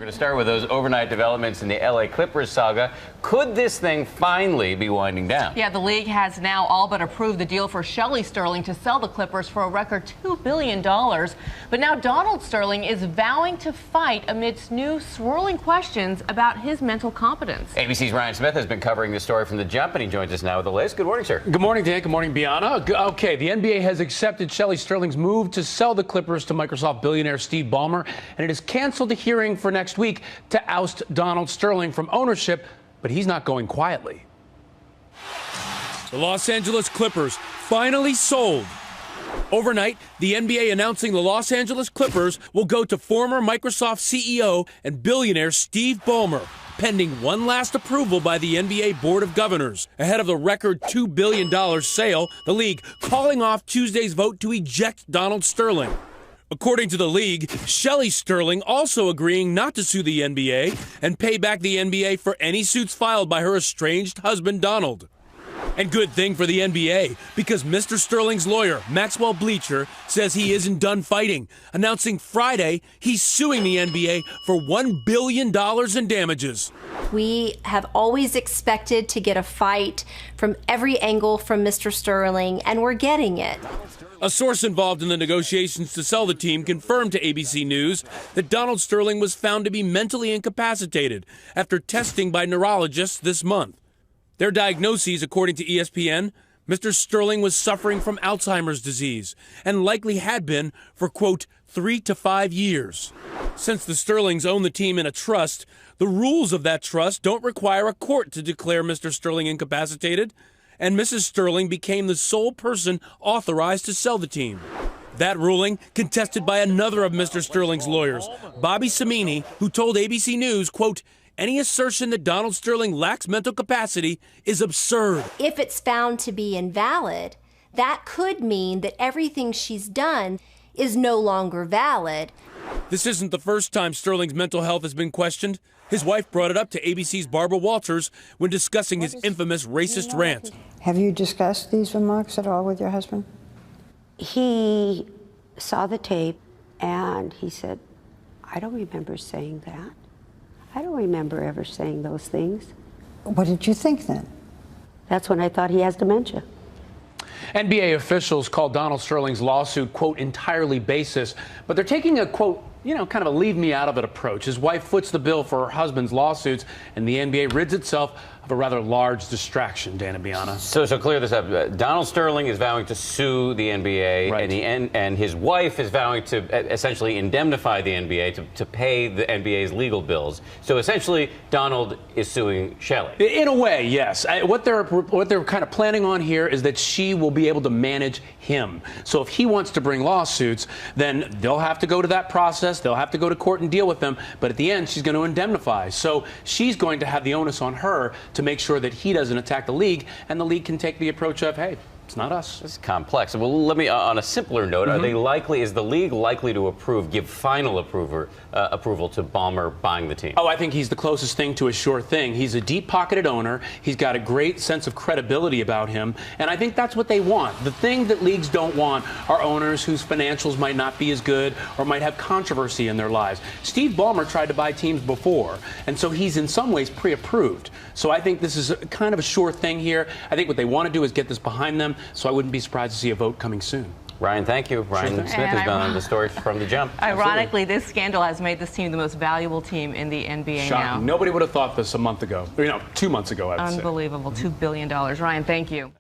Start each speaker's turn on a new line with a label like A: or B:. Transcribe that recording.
A: We're going to start with those overnight developments in the LA Clippers saga. Could this thing finally be winding down?
B: Yeah, the league has now all but approved the deal for Shelley Sterling to sell the Clippers for a record $2 billion. But now Donald Sterling is vowing to fight amidst new swirling questions about his mental competence.
A: ABC's Ryan Smith has been covering this story from the jump, and he joins us now with the latest. Good morning, sir.
C: Good morning, Dan. Good morning, Bianna. Okay, the NBA has accepted Shelley Sterling's move to sell the Clippers to Microsoft billionaire Steve Ballmer, and it has canceled the hearing for next week to oust Donald Sterling from ownership, but he's not going quietly.
D: The Los Angeles Clippers finally sold. Overnight, the NBA announcing the Los Angeles Clippers will go to former Microsoft CEO and billionaire Steve Ballmer, pending one last approval by the NBA Board of Governors. Ahead of the record $2 billion sale, the league calling off Tuesday's vote to eject Donald Sterling. According to the league, Shelley Sterling also agreeing not to sue the NBA and pay back the NBA for any suits filed by her estranged husband, Donald. And good thing for the NBA, because Mr. Sterling's lawyer, Maxwell Bleacher, says he isn't done fighting, announcing Friday he's suing the NBA for $1 billion in damages.
E: We have always expected to get a fight from every angle from Mr. Sterling, and we're getting it.
D: A source involved in the negotiations to sell the team confirmed to ABC News that Donald Sterling was found to be mentally incapacitated after testing by neurologists this month. Their diagnoses, according to ESPN, Mr. Sterling was suffering from Alzheimer's disease and likely had been for, quote, 3 to 5 years. Since the Sterlings own the team in a trust, the rules of that trust don't require a court to declare Mr. Sterling incapacitated, and Mrs. Sterling became the sole person authorized to sell the team. That ruling contested by another of Mr. Sterling's lawyers, Bobby Samini, who told ABC News, quote, any assertion that Donald Sterling lacks mental capacity is absurd.
E: If it's found to be invalid, that could mean that everything she's done is no longer valid.
D: This isn't the first time Sterling's mental health has been questioned. His wife brought it up to ABC's Barbara Walters when discussing his infamous racist rant.
F: Have you discussed these remarks at all with your husband?
G: He saw the tape and he said, I don't remember saying that. I don't remember ever saying those things.
F: What did you think then?
G: That's when I thought he has dementia.
C: NBA officials called Donald Sterling's lawsuit, quote, entirely baseless, but they're taking a, quote, kind of a leave me out of it approach. His wife foots the bill for her husband's lawsuits, and the NBA rids itself of a rather large distraction, Dana Bianna.
A: So clear this up. Donald Sterling is vowing to sue the NBA,
C: right,
A: and his wife is vowing to essentially indemnify the NBA to pay the NBA's legal bills. So essentially, Donald is suing Shelley.
C: In a way, yes. What they're kind of planning on here is that she will be able to manage him. So if he wants to bring lawsuits, then they'll have to go to that process. They'll have to go to court and deal with them. But at the end, she's going to indemnify. So she's going to have the onus on her to make sure that he doesn't attack the league, and the league can take the approach of, hey, it's not us.
A: This is complex. Well, let me, on a simpler note, is the league likely to give final approval to Ballmer buying the team?
C: Oh, I think he's the closest thing to a sure thing. He's a deep-pocketed owner. He's got a great sense of credibility about him, and I think that's what they want. The thing that leagues don't want are owners whose financials might not be as good or might have controversy in their lives. Steve Ballmer tried to buy teams before, and so he's in some ways pre-approved. So I think this is kind of a sure thing here. I think what they want to do is get this behind them, so I wouldn't be surprised to see a vote coming soon.
A: Ryan, thank you. Ryan Smith has been on the story from the jump.
B: Ironically, this scandal has made this team the most valuable team in the NBA now.
C: Nobody would have thought this a month ago. 2 months ago, I would say.
B: Unbelievable. $2 billion. Ryan, thank you.